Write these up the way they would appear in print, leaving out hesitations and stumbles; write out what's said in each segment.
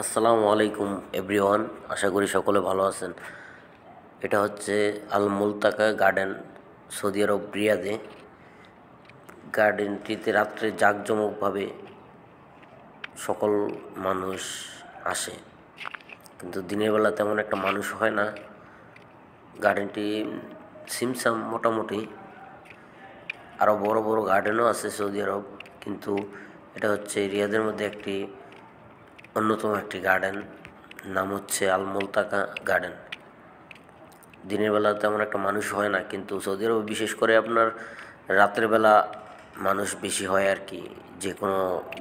আসসালামু আলাইকুম এভরিওয়ান, আশা করি সকলে ভালো আছেন। এটা হচ্ছে আল মুলতাকা গার্ডেন, সৌদি আরব রিয়াদে। গার্ডেনটিতে রাত্রে জাঁকজমকভাবে সকল মানুষ আসে, কিন্তু দিনের বেলা তেমন একটা মানুষ হয় না। গার্ডেনটি সিমসাম মোটামুটি। আরও বড় বড় গার্ডেনও আছে সৌদি আরব, কিন্তু এটা হচ্ছে রিয়াদের মধ্যে একটি অন্যতম একটি গার্ডেন। নাম হচ্ছে আল মুলতাকা গার্ডেন। দিনের বেলা তেমন একটা মানুষ হয় না, কিন্তু সৌদি আরবে বিশেষ করে আপনার রাতের বেলা মানুষ বেশি হয় আর কি। যে কোনো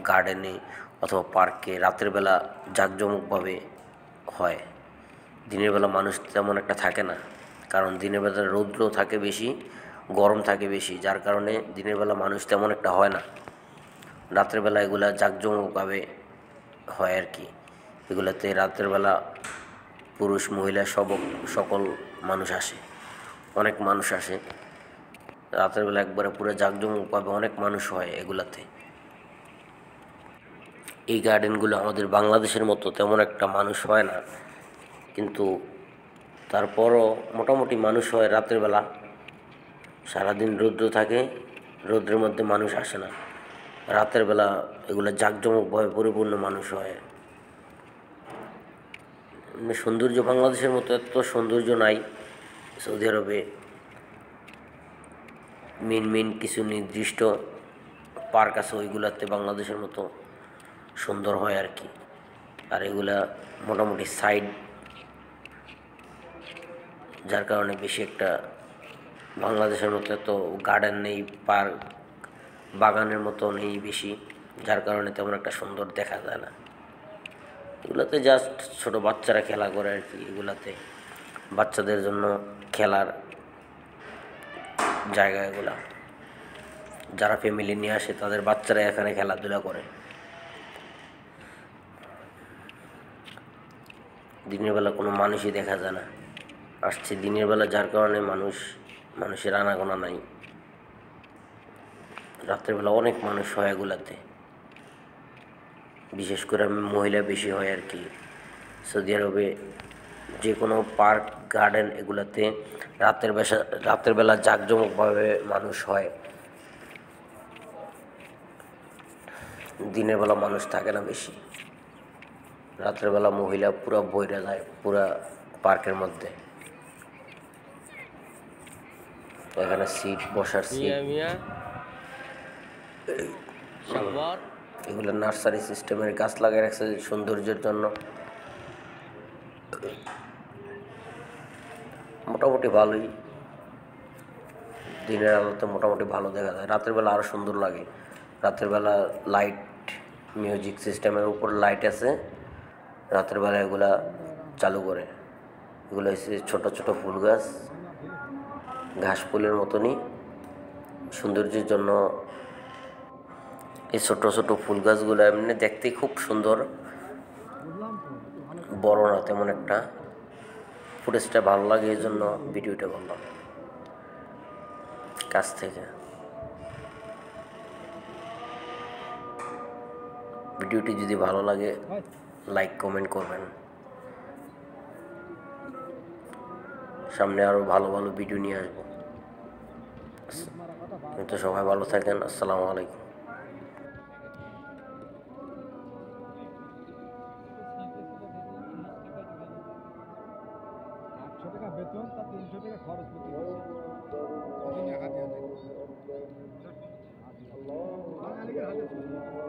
গার্ডেনে অথবা পার্কে রাতের বেলা জাঁকজমকভাবে হয়। দিনের বেলা মানুষ তেমন একটা থাকে না, কারণ দিনের বেলা রৌদ্র থাকে বেশি, গরম থাকে বেশি, যার কারণে দিনের বেলা মানুষ তেমন একটা হয় না। রাতের বেলা এগুলা জাঁকজমকভাবে হয় আর কি। এগুলাতে রাতের বেলা পুরুষ মহিলা সকল মানুষ আসে, অনেক মানুষ আসে রাতের বেলা, একবারে পুরো জাঁকজমকভাবে অনেক মানুষ হয় এগুলাতে। এই গার্ডেনগুলো আমাদের বাংলাদেশের মতো তেমন একটা মানুষ হয় না, কিন্তু তারপরও মোটামুটি মানুষ হয় রাতের বেলা। সারাদিন রৌদ্র থাকে, রৌদ্রের মধ্যে মানুষ আসে না। রাতের বেলা এগুলো জাঁকজমকভাবে পরিপূর্ণ মানুষ হয়। সৌন্দর্য বাংলাদেশের মতো এত সৌন্দর্য নাই সৌদি আরবে। মেন কিছু নির্দিষ্ট পার্ক আছে, ওইগুলাতে বাংলাদেশের মতো সুন্দর হয় আর কি। আর এগুলা মোটামুটি সাইড, যার কারণে বেশি একটা বাংলাদেশের মতো এত গার্ডেন নেই, পার্ক বাগানের মতো নেই বেশি, যার কারণে তেমন একটা সুন্দর দেখা যায় না। এগুলাতে জাস্ট ছোট বাচ্চারা খেলা করে আর কি। এগুলাতে বাচ্চাদের জন্য খেলার জায়গা এগুলা। যারা ফ্যামিলি নিয়ে আসে তাদের বাচ্চারা এখানে খেলাধুলা করে। দিনের বেলা কোনো মানুষই দেখা যায় না। আসছে দিনের বেলা, যার কারণে মানুষের আনাগোনা নাই। রাত্রের বেলা অনেক মানুষ হয় এগুলাতে, বিশেষ করে মহিলা বেশি হয় আর কি। সৌদি আরবে যে কোনো পার্ক গার্ডেন এগুলাতে রাতের বেলা জাঁকজমকভাবে মানুষ হয়। দিনের বেলা মানুষ থাকে না বেশি। রাতের বেলা মহিলা পুরা বইরা যায় পুরা পার্কের মধ্যে। এখানে বসার সিট, এগুলো নার্সারি সিস্টেমের গাছ লাগিয়ে রাখছে সৌন্দর্যের জন্য। মোটামুটি ভালোই, দিনের আলোতে মোটামুটি ভালো দেখা যায়। রাতের বেলা আরও সুন্দর লাগে। রাতের বেলা লাইট, মিউজিক সিস্টেমের উপর লাইট আছে, রাতের বেলা এগুলা চালু করে। এগুলো হচ্ছে ছোট ছোট ফুল গাছ, ঘাস ফুলের মতনই সৌন্দর্যের জন্য। এই ছোট ছোট ফুল গাছগুলো এমনি দেখতেই খুব সুন্দর, বড় না তেমন একটা। ফুটেজটা ভালো লাগে, এই জন্য ভিডিওটা করলাম কাছ থেকে। ভিডিওটি যদি ভালো লাগে লাইক কমেন্ট করবেন। সামনে আরও ভালো ভালো ভিডিও নিয়ে আসবো। তো সবাই ভালো থাকেন। আসসালামু আলাইকুম। ৳৮০০ বেতন, তার ৳৩০০ খরচ প্রতি মাসে। এই জন্য হাদিয়া দেয়। হাদিয়া বাঙালিদের হাদিয়া ছিল।